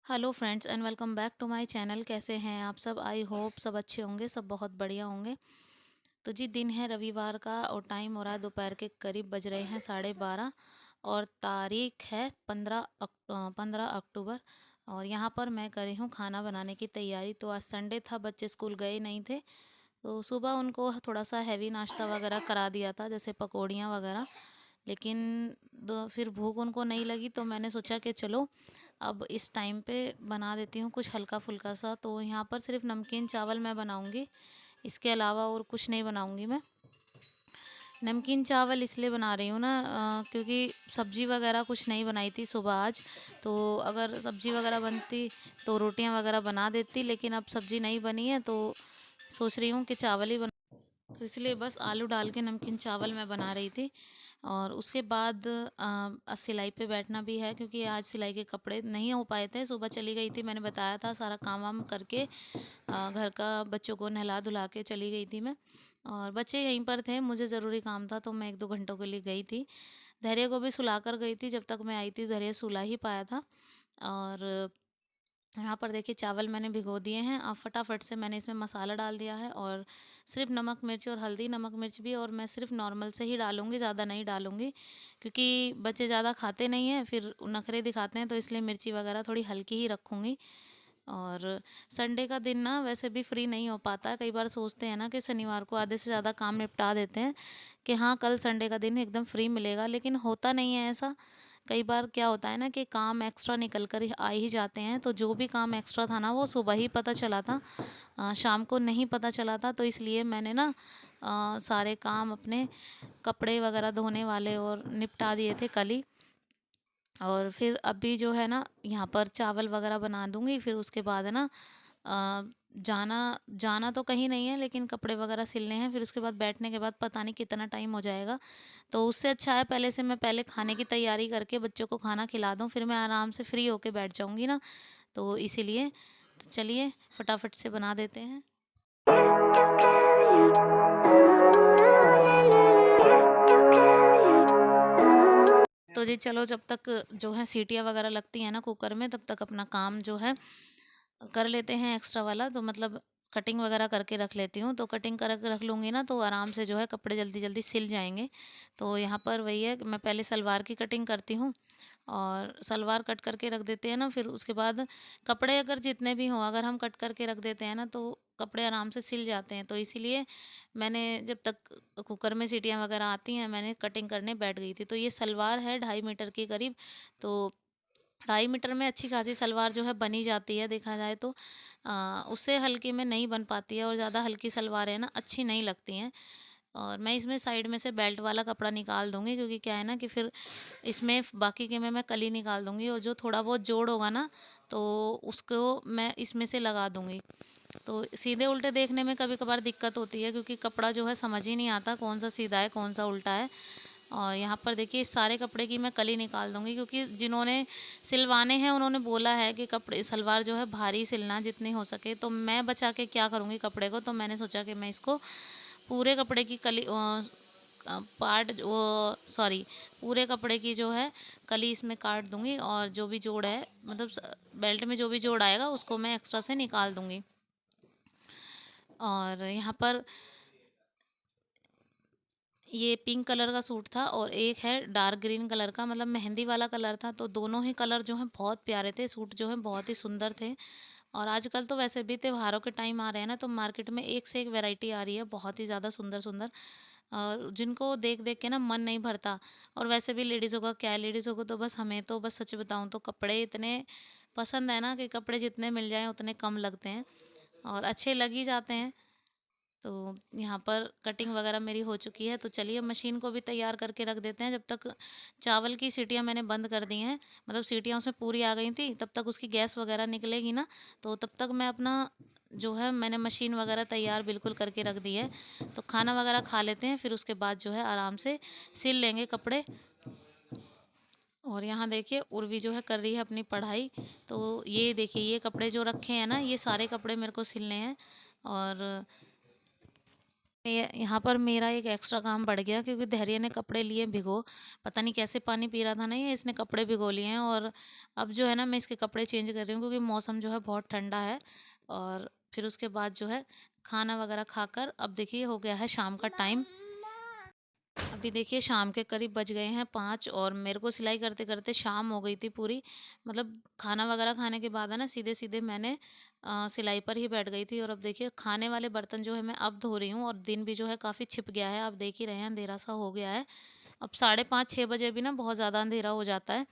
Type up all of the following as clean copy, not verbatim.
Hello friends and welcome back to my channel. कैसे हैं आप सब? आई होप सब अच्छे होंगे, सब बहुत बढ़िया होंगे। तो जी, दिन है रविवार का और टाइम हो रहा है दोपहर के करीब बज रहे हैं 12:30 और तारीख है 15 अक्टूबर। और यहाँ पर मैं कर रही हूँ खाना बनाने की तैयारी। तो आज संडे था, बच्चे स्कूल गए नहीं थे, तो सुबह उनको थोड़ा सा हैवी नाश्ता वगैरह करा दिया था, जैसे पकौड़ियाँ वगैरह। लेकिन फिर भूख उनको नहीं लगी, तो मैंने सोचा कि चलो अब इस टाइम पे बना देती हूँ कुछ हल्का फुल्का सा। तो यहाँ पर सिर्फ नमकीन चावल मैं बनाऊँगी, इसके अलावा और कुछ नहीं बनाऊँगी मैं। नमकीन चावल इसलिए बना रही हूँ ना, क्योंकि सब्ज़ी वगैरह कुछ नहीं बनाई थी सुबह आज। तो अगर सब्ज़ी वगैरह बनती तो रोटियाँ वगैरह बना देती, लेकिन अब सब्ज़ी नहीं बनी है तो सोच रही हूँ कि चावल ही बना। तो इसलिए बस आलू डाल के नमकीन चावल मैं बना रही थी। और उसके बाद सिलाई पे बैठना भी है, क्योंकि आज सिलाई के कपड़े नहीं हो पाए थे। सुबह चली गई थी, मैंने बताया था, सारा काम वाम करके घर का बच्चों को नहला धुला के चली गई थी मैं। और बच्चे यहीं पर थे, मुझे ज़रूरी काम था तो मैं 1-2 घंटों के लिए गई थी। धैर्य को भी सुला कर गई थी, जब तक मैं आई थी धैर्य सुला ही पाया था। और यहाँ पर देखिए चावल मैंने भिगो दिए हैं। अब फटाफट से मैंने इसमें मसाला डाल दिया है, और सिर्फ नमक मिर्च और हल्दी, नमक मिर्च भी, और मैं सिर्फ नॉर्मल से ही डालूँगी, ज़्यादा नहीं डालूँगी, क्योंकि बच्चे ज़्यादा खाते नहीं हैं, फिर नखरे दिखाते हैं, तो इसलिए मिर्ची वगैरह थोड़ी हल्की ही रखूँगी। और संडे का दिन ना वैसे भी फ्री नहीं हो पाता है। कई बार सोचते हैं ना कि शनिवार को आधे से ज़्यादा काम निपटा देते हैं कि हाँ कल संडे का दिन एकदम फ्री मिलेगा, लेकिन होता नहीं है ऐसा। कई बार क्या होता है ना कि काम एक्स्ट्रा निकल कर आ ही जाते हैं। तो जो भी काम एक्स्ट्रा था ना वो सुबह ही पता चला था, शाम को नहीं पता चला था। तो इसलिए मैंने ना सारे काम अपने कपड़े वगैरह धोने वाले और निपटा दिए थे कल ही। और फिर अभी जो है ना यहाँ पर चावल वगैरह बना दूंगी, फिर उसके बाद है ना अ, जाना जाना तो कहीं नहीं है, लेकिन कपड़े वगैरह सिलने हैं। फिर उसके बाद बैठने के बाद पता नहीं कितना टाइम हो जाएगा। तो उससे अच्छा है पहले से मैं पहले खाने की तैयारी करके बच्चों को खाना खिला दूँ, फिर मैं आराम से फ्री होके बैठ जाऊँगी ना। तो इसीलिए तो चलिए फटाफट से बना देते हैं। तो जी चलो, जब तक जो है सीटियाँ वगैरह लगती हैं ना कुकर में, तब तक अपना काम जो है कर लेते हैं एक्स्ट्रा वाला। तो मतलब कटिंग वगैरह करके रख लेती हूँ, तो कटिंग करके रख लूँगी ना तो आराम से जो है कपड़े जल्दी जल्दी सिल जाएंगे। तो यहाँ पर वही है कि मैं पहले सलवार की कटिंग करती हूँ, और सलवार कट करके रख देते हैं ना, फिर उसके बाद कपड़े अगर जितने भी हों अगर हम कट करके रख देते हैं ना तो कपड़े आराम से सिल जाते हैं। तो इसीलिए मैंने जब तक कुकर में सीटियाँ वगैरह आती हैं मैंने कटिंग करने बैठ गई थी। तो ये सलवार है 2.5 मीटर के करीब। तो 2.5 मीटर में अच्छी खासी सलवार जो है बनी जाती है देखा जाए तो। उससे हल्की में नहीं बन पाती है, और ज़्यादा हल्की सलवारें ना अच्छी नहीं लगती हैं। और मैं इसमें साइड में से बेल्ट वाला कपड़ा निकाल दूँगी, क्योंकि क्या है ना कि फिर इसमें बाकी के में मैं कली निकाल दूँगी, और जो थोड़ा बहुत जोड़ होगा ना तो उसको मैं इसमें से लगा दूँगी। तो सीधे उल्टे देखने में कभी कभार दिक्कत होती है, क्योंकि कपड़ा जो है समझ ही नहीं आता कौन सा सीधा है कौन सा उल्टा है। और यहाँ पर देखिए इस सारे कपड़े की मैं कली निकाल दूँगी, क्योंकि जिन्होंने सिलवाने हैं उन्होंने बोला है कि कपड़े सलवार जो है भारी सिलना जितनी हो सके। तो मैं बचा के क्या करूँगी कपड़े को, तो मैंने सोचा कि मैं इसको पूरे कपड़े की कली पार्ट वो सॉरी पूरे कपड़े की जो है कली इसमें काट दूँगी, और जो भी जोड़ है मतलब बेल्ट में जो भी जोड़ आएगा उसको मैं एक्स्ट्रा से निकाल दूँगी। और यहाँ पर ये पिंक कलर का सूट था, और एक है डार्क ग्रीन कलर का, मतलब मेहंदी वाला कलर था। तो दोनों ही कलर जो हैं बहुत प्यारे थे, सूट जो है बहुत ही सुंदर थे। और आजकल तो वैसे भी त्योहारों के टाइम आ रहे हैं ना, तो मार्केट में एक से एक वैरायटी आ रही है, बहुत ही ज़्यादा सुंदर सुंदर, और जिनको देख देख के ना मन नहीं भरता। और वैसे भी लेडीज़ों का क्या है, लेडीज़ों को तो बस हमें तो बस सच बताऊँ तो कपड़े इतने पसंद है ना कि कपड़े जितने मिल जाएं उतने कम लगते हैं, और अच्छे लग ही जाते हैं। तो यहाँ पर कटिंग वगैरह मेरी हो चुकी है, तो चलिए मशीन को भी तैयार करके रख देते हैं। जब तक चावल की सीटियाँ मैंने बंद कर दी हैं, मतलब सीटियाँ उसमें पूरी आ गई थी, तब तक उसकी गैस वगैरह निकलेगी ना, तो तब तक मैं अपना जो है मैंने मशीन वगैरह तैयार बिल्कुल करके रख दी है। तो खाना वगैरह खा लेते हैं, फिर उसके बाद जो है आराम से सिल लेंगे कपड़े। और यहाँ देखिए उर्वी जो है कर रही है अपनी पढ़ाई। तो ये देखिए ये कपड़े जो रखे हैं ना, ये सारे कपड़े मेरे को सिलने हैं। और यहाँ पर मेरा एक एक्स्ट्रा काम बढ़ गया क्योंकि धैर्य ने कपड़े लिए भिगो, पता नहीं कैसे पानी पी रहा था ना ये, इसने कपड़े भिगो लिए हैं। और अब जो है ना मैं इसके कपड़े चेंज कर रही हूँ क्योंकि मौसम जो है बहुत ठंडा है। और फिर उसके बाद जो है खाना वगैरह खाकर अब देखिए हो गया है शाम का टाइम। अभी देखिए शाम के करीब बज गए हैं 5 और मेरे को सिलाई करते-करते शाम हो गई थी पूरी। मतलब खाना वगैरह खाने के बाद है ना सीधे-सीधे मैंने सिलाई पर ही बैठ गई थी। और अब देखिए खाने वाले बर्तन जो है मैं अब धो रही हूँ और दिन भी जो है काफ़ी छिप गया है। आप देख ही रहे हैं अंधेरा सा हो गया है। अब साढ़े 5 6 बजे भी ना बहुत ज़्यादा अंधेरा हो जाता है।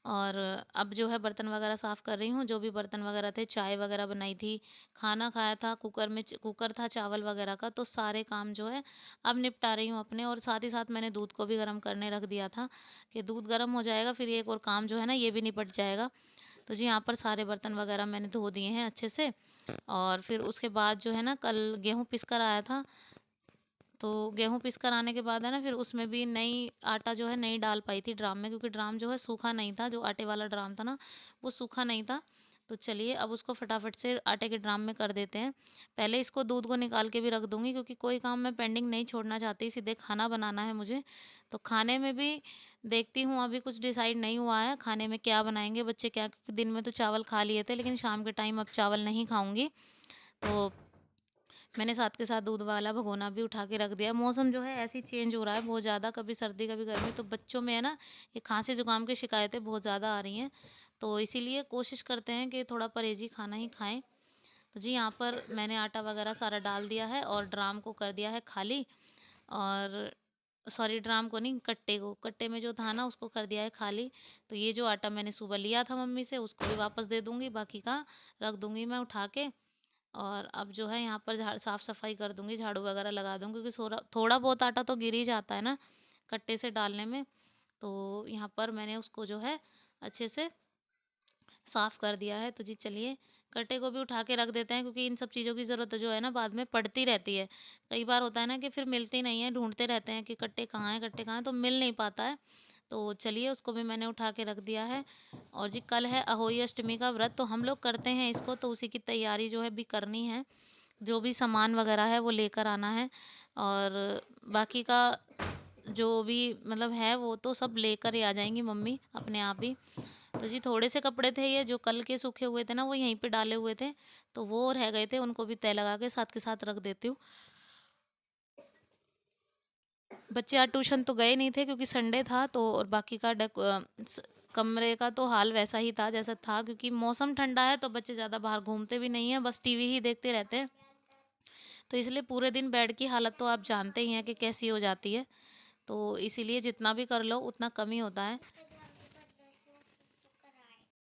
और अब जो है बर्तन वगैरह साफ़ कर रही हूँ, जो भी बर्तन वगैरह थे, चाय वगैरह बनाई थी, खाना खाया था, कुकर था चावल वगैरह का, तो सारे काम जो है अब निपटा रही हूँ अपने। और साथ ही साथ मैंने दूध को भी गर्म करने रख दिया था कि दूध गर्म हो जाएगा फिर एक और काम जो है ना ये भी निपट जाएगा। तो जी यहाँ पर सारे बर्तन वगैरह मैंने धो दिए हैं अच्छे से। और फिर उसके बाद जो है ना कल गेहूँ पीस कर आया था, तो गेहूँ पीस कर आने के बाद है ना फिर उसमें भी नई आटा जो है नहीं डाल पाई थी ड्राम में, क्योंकि ड्राम जो है सूखा नहीं था, जो आटे वाला ड्राम था ना वो सूखा नहीं था। तो चलिए अब उसको फटाफट से आटे के ड्राम में कर देते हैं। पहले इसको दूध को निकाल के भी रख दूंगी क्योंकि कोई काम मैं पेंडिंग नहीं छोड़ना चाहती, सीधे खाना बनाना है मुझे। तो खाने में भी देखती हूँ, अभी कुछ डिसाइड नहीं हुआ है खाने में क्या बनाएंगे बच्चे क्या, क्योंकि दिन में तो चावल खा लिए थे लेकिन शाम के टाइम अब चावल नहीं खाऊंगी। तो मैंने साथ के साथ दूध वाला भगोना भी उठा के रख दिया। मौसम जो है ऐसे ही चेंज हो रहा है बहुत ज़्यादा, कभी सर्दी कभी गर्मी, तो बच्चों में है ना ये खांसी जुकाम की शिकायतें बहुत ज़्यादा आ रही हैं। तो इसीलिए कोशिश करते हैं कि थोड़ा परहेजी खाना ही खाएं। तो जी यहाँ पर मैंने आटा वगैरह सारा डाल दिया है और ड्राम को कर दिया है खाली। और सॉरी, ड्राम को नहीं, कट्टे को, कट्टे में जो था ना उसको कर दिया है खाली। तो ये जो आटा मैंने सुबह लिया था मम्मी से उसको भी वापस दे दूंगी, बाकी का रख दूंगी मैं उठा के। और अब जो है यहाँ पर झाड़ साफ़ सफाई कर दूंगी, झाड़ू वगैरह लगा दूंगी, क्योंकि थोड़ा थोड़ा बहुत आटा तो गिर ही जाता है ना कट्टे से डालने में। तो यहाँ पर मैंने उसको जो है अच्छे से साफ़ कर दिया है। तो जी चलिए कट्टे को भी उठा के रख देते हैं, क्योंकि इन सब चीज़ों की ज़रूरत जो है ना बाद में पड़ती रहती है। कई बार होता है ना कि फिर मिलती नहीं है, ढूंढते रहते हैं कि कट्टे कहाँ हैं कट्टे कहाँ हैं, तो मिल नहीं पाता है। तो चलिए उसको भी मैंने उठा के रख दिया है। और जी कल है अहोई अष्टमी का व्रत, तो हम लोग करते हैं इसको, तो उसी की तैयारी जो है भी करनी है। जो भी सामान वगैरह है वो लेकर आना है। और बाकी का जो भी मतलब है वो तो सब लेकर ही आ जाएंगी मम्मी अपने आप ही। तो जी थोड़े से कपड़े थे ये जो कल के सूखे हुए थे ना वो यहीं पे डाले हुए थे, तो वो रह गए थे, उनको भी तय लगा के साथ रख देती हूँ। बच्चे आज ट्यूशन तो गए नहीं थे क्योंकि संडे था, तो और बाकी का कमरे का तो हाल वैसा ही था जैसा था, क्योंकि मौसम ठंडा है तो बच्चे ज़्यादा बाहर घूमते भी नहीं हैं, बस टीवी ही देखते रहते हैं। तो इसलिए पूरे दिन बेड की हालत तो आप जानते ही हैं कि कैसी हो जाती है। तो इसीलिए जितना भी कर लो उतना कम ही होता है।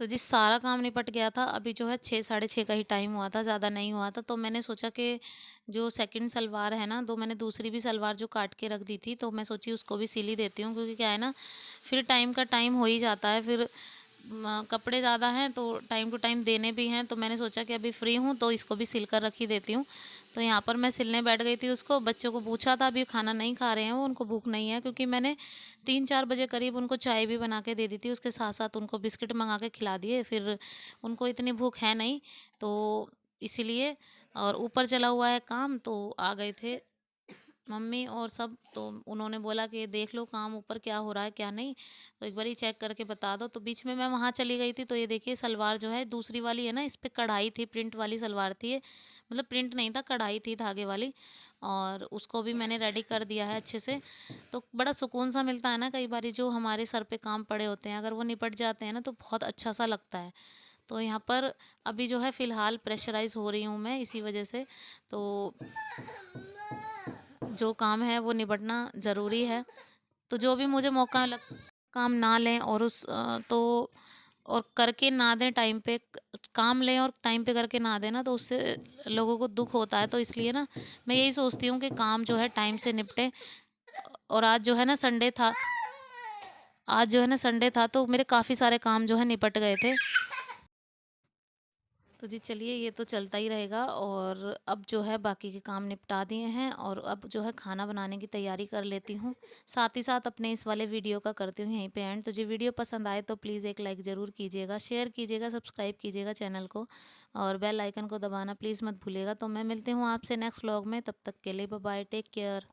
तो जिस सारा काम निपट गया था, अभी जो है 6 साढ़े 6 का ही टाइम हुआ था, ज़्यादा नहीं हुआ था। तो मैंने सोचा कि जो सेकंड सलवार है ना, तो मैंने दूसरी भी सलवार जो काट के रख दी थी, तो मैं सोची उसको भी सिल ही देती हूँ, क्योंकि क्या है ना फिर टाइम का टाइम हो ही जाता है, फिर कपड़े ज़्यादा हैं तो टाइम टू टाइम देने भी हैं। तो मैंने सोचा कि अभी फ्री हूँ तो इसको भी सिल कर रख ही देती हूँ। तो यहाँ पर मैं सिलने बैठ गई थी उसको। बच्चों को पूछा था, अभी खाना नहीं खा रहे हैं वो, उनको भूख नहीं है, क्योंकि मैंने 3 4 बजे करीब उनको चाय भी बना के दे दी थी, उसके साथ साथ उनको बिस्किट मंगा के खिला दिए, फिर उनको इतनी भूख है नहीं, तो इसीलिए। और ऊपर चला हुआ है काम, तो आ गए थे मम्मी और सब, तो उन्होंने बोला कि देख लो काम ऊपर क्या हो रहा है क्या नहीं, तो एक बार ही चेक करके बता दो। तो बीच में मैं वहाँ चली गई थी, तो ये देखिए सलवार जो है दूसरी वाली है ना, इस पे कढ़ाई थी, प्रिंट वाली सलवार थी ये, मतलब प्रिंट नहीं था, कढ़ाई थी धागे वाली। और उसको भी मैंने रेडी कर दिया है अच्छे से। तो बड़ा सुकून सा मिलता है ना, कई बार जो हमारे सर पे काम पड़े होते हैं अगर वो निपट जाते हैं ना तो बहुत अच्छा सा लगता है। तो यहाँ पर अभी जो है फ़िलहाल प्रेशराइज़ हो रही हूँ मैं इसी वजह से। तो जो काम है वो निपटना ज़रूरी है। तो जो भी मुझे मौका लग काम ना लें और तो और करके ना दें टाइम पे, काम लें और टाइम पे करके ना दें ना, तो उससे लोगों को दुख होता है। तो इसलिए ना मैं यही सोचती हूँ कि काम जो है टाइम से निपटे। और आज जो है ना संडे था तो मेरे काफ़ी सारे काम जो है निपट गए थे। तो जी चलिए, ये तो चलता ही रहेगा। और अब जो है बाकी के काम निपटा दिए हैं और अब जो है खाना बनाने की तैयारी कर लेती हूँ। साथ ही साथ अपने इस वाले वीडियो का करती हूँ यहीं पे एंड। तो जी वीडियो पसंद आए तो प्लीज़ एक लाइक ज़रूर कीजिएगा, शेयर कीजिएगा, सब्सक्राइब कीजिएगा चैनल को और बेल आइकन को दबाना प्लीज़ मत भूलिएगा। तो मैं मिलती हूँ आपसे नेक्स्ट व्लॉग में, तब तक के लिए बाय बाय, टेक केयर।